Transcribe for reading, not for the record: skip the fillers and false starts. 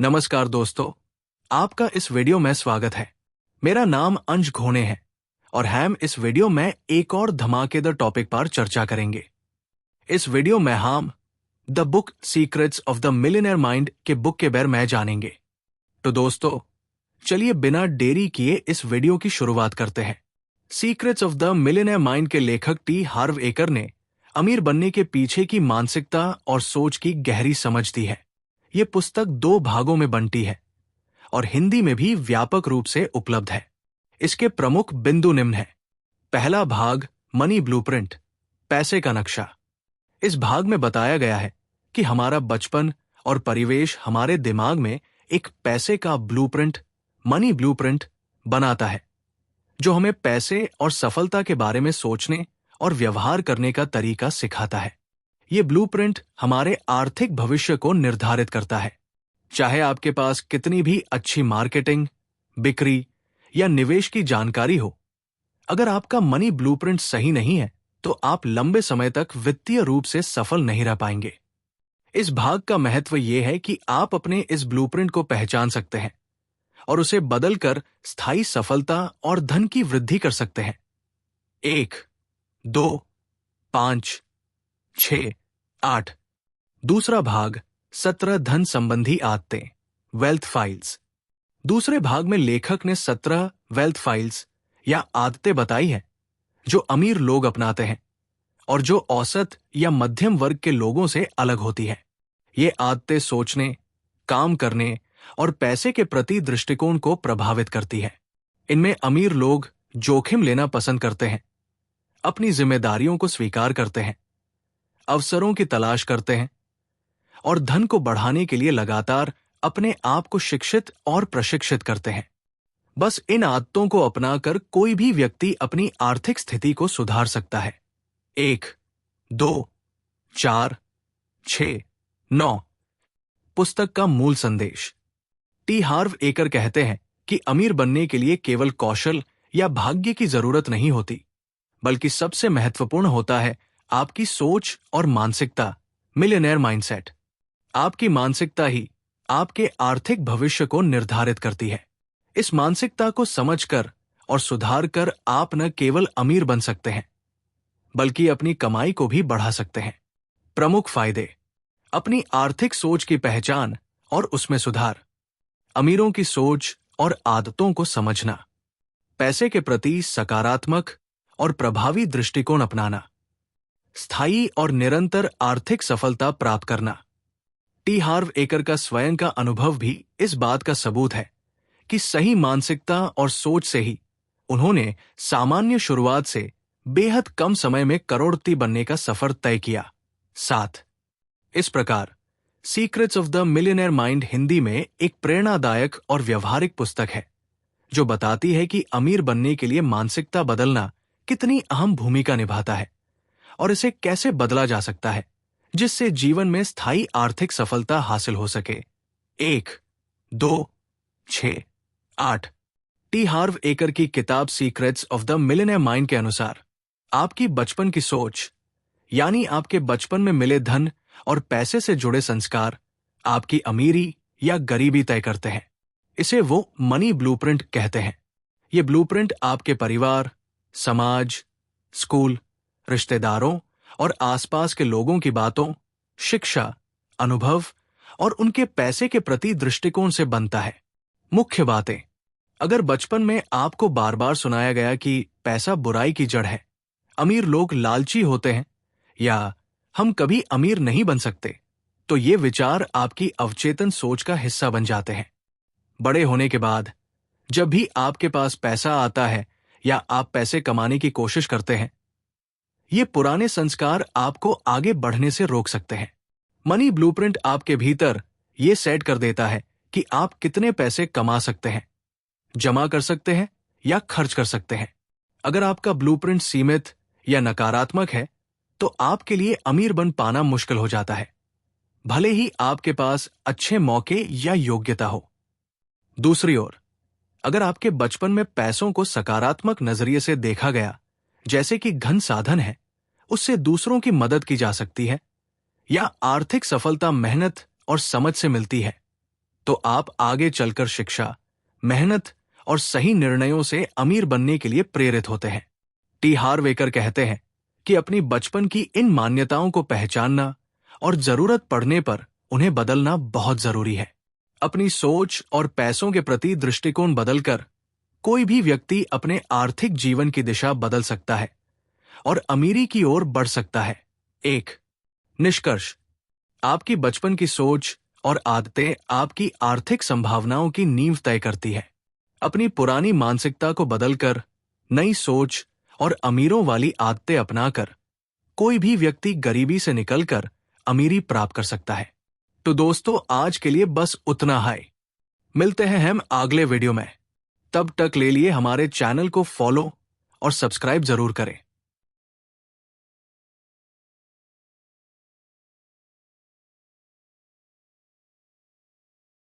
नमस्कार दोस्तों, आपका इस वीडियो में स्वागत है। मेरा नाम अंश घोणे है और हम इस वीडियो में एक और धमाकेदार टॉपिक पर चर्चा करेंगे। इस वीडियो में हम the book secrets of the millionaire mind के बुक के बारे में जानेंगे। तो दोस्तों, चलिए बिना देरी किए इस वीडियो की शुरुआत करते हैं। Secrets of the millionaire mind के लेखक टी हार्व एकर ने अमीर बनने के पीछे की मानसिकता और सोच की गहरी समझ दी है। ये पुस्तक 2 भागों में बंटी है और हिंदी में भी व्यापक रूप से उपलब्ध है। इसके प्रमुख बिंदु निम्न है। पहला भाग, मनी ब्लूप्रिंट, पैसे का नक्शा। इस भाग में बताया गया है कि हमारा बचपन और परिवेश हमारे दिमाग में एक पैसे का ब्लूप्रिंट, मनी ब्लूप्रिंट बनाता है, जो हमें पैसे और सफलता के बारे में सोचने और व्यवहार करने का तरीका सिखाता है। ये ब्लूप्रिंट हमारे आर्थिक भविष्य को निर्धारित करता है। चाहे आपके पास कितनी भी अच्छी मार्केटिंग, बिक्री या निवेश की जानकारी हो, अगर आपका मनी ब्लूप्रिंट सही नहीं है तो आप लंबे समय तक वित्तीय रूप से सफल नहीं रह पाएंगे। इस भाग का महत्व यह है कि आप अपने इस ब्लूप्रिंट को पहचान सकते हैं और उसे बदलकर स्थायी सफलता और धन की वृद्धि कर सकते हैं। 1, 2, 5, 6, 8। दूसरा भाग, 17 धन संबंधी आदतें, वेल्थ फाइल्स। दूसरे भाग में लेखक ने 17 वेल्थ फाइल्स या आदतें बताई है जो अमीर लोग अपनाते हैं और जो औसत या मध्यम वर्ग के लोगों से अलग होती है। ये आदतें सोचने, काम करने और पैसे के प्रति दृष्टिकोण को प्रभावित करती है। इनमें अमीर लोग जोखिम लेना पसंद करते हैं, अपनी जिम्मेदारियों को स्वीकार करते हैं, अवसरों की तलाश करते हैं और धन को बढ़ाने के लिए लगातार अपने आप को शिक्षित और प्रशिक्षित करते हैं। बस इन आदतों को अपनाकर कोई भी व्यक्ति अपनी आर्थिक स्थिति को सुधार सकता है। 1, 2, 4, 6, 9। पुस्तक का मूल संदेश। टी हार्व एकर कहते हैं कि अमीर बनने के लिए केवल कौशल या भाग्य की जरूरत नहीं होती, बल्कि सबसे महत्वपूर्ण होता है आपकी सोच और मानसिकता, मिलियनेयर माइंडसेट। आपकी मानसिकता ही आपके आर्थिक भविष्य को निर्धारित करती है। इस मानसिकता को समझकर और सुधारकर आप न केवल अमीर बन सकते हैं, बल्कि अपनी कमाई को भी बढ़ा सकते हैं। प्रमुख फायदे। अपनी आर्थिक सोच की पहचान और उसमें सुधार। अमीरों की सोच और आदतों को समझना। पैसे के प्रति सकारात्मक और प्रभावी दृष्टिकोण अपनाना। स्थायी और निरंतर आर्थिक सफलता प्राप्त करना। टी हार्व एकर का स्वयं का अनुभव भी इस बात का सबूत है कि सही मानसिकता और सोच से ही उन्होंने सामान्य शुरुआत से बेहद कम समय में करोड़पति बनने का सफर तय किया। 7। इस प्रकार secrets of the millionaire mind Hindi में एक प्रेरणादायक और व्यवहारिक पुस्तक है, जो बताती है कि अमीर बनने के लिए मानसिकता बदलना कितनी अहम भूमिका निभाता है और इसे कैसे बदला जा सकता है, जिससे जीवन में स्थायी आर्थिक सफलता हासिल हो सके। 1, 2, 6, 8। टी हार्व एकर की किताब secrets of the millionaire mind के अनुसार आपकी बचपन की सोच, यानी आपके बचपन में मिले धन और पैसे से जुड़े संस्कार आपकी अमीरी या गरीबी तय करते हैं। इसे वो मनी ब्लूप्रिंट कहते हैं। ये ब्लूप्रिंट आपके परिवार, समाज, स्कूल, रिश्तेदारों और आसपास के लोगों की बातों, शिक्षा, अनुभव और उनके पैसे के प्रति दृष्टिकोण से बनता है। मुख्य बातें। अगर बचपन में आपको बार बार सुनाया गया कि पैसा बुराई की जड़ है, अमीर लोग लालची होते हैं या हम कभी अमीर नहीं बन सकते, तो ये विचार आपकी अवचेतन सोच का हिस्सा बन जाते हैं। बड़े होने के बाद जब भी आपके पास पैसा आता है या आप पैसे कमाने की कोशिश करते हैं, ये पुराने संस्कार आपको आगे बढ़ने से रोक सकते हैं। मनी ब्लूप्रिंट आपके भीतर ये सेट कर देता है कि आप कितने पैसे कमा सकते हैं, जमा कर सकते हैं या खर्च कर सकते हैं। अगर आपका ब्लूप्रिंट सीमित या नकारात्मक है, तो आपके लिए अमीर बन पाना मुश्किल हो जाता है, भले ही आपके पास अच्छे मौके या योग्यता हो। दूसरी ओर, अगर आपके बचपन में पैसों को सकारात्मक नजरिए से देखा गया, जैसे कि धन साधन है, उससे दूसरों की मदद की जा सकती है, या आर्थिक सफलता मेहनत और समझ से मिलती है, तो आप आगे चलकर शिक्षा, मेहनत और सही निर्णयों से अमीर बनने के लिए प्रेरित होते हैं। टी हार्वेकर कहते हैं कि अपनी बचपन की इन मान्यताओं को पहचानना और जरूरत पड़ने पर उन्हें बदलना बहुत जरूरी है। अपनी सोच और पैसों के प्रति दृष्टिकोण बदलकर कोई भी व्यक्ति अपने आर्थिक जीवन की दिशा बदल सकता है और अमीरी की ओर बढ़ सकता है। 1. निष्कर्ष: आपकी बचपन की सोच और आदतें आपकी आर्थिक संभावनाओं की नींव तय करती है। अपनी पुरानी मानसिकता को बदलकर नई सोच और अमीरों वाली आदतें अपनाकर कोई भी व्यक्ति गरीबी से निकलकर अमीरी प्राप्त कर सकता है। तो दोस्तों, आज के लिए बस उतना है। मिलते हैं हम अगले वीडियो में। तब तक ले लिए हमारे चैनल को फॉलो और सब्सक्राइब जरूर करें।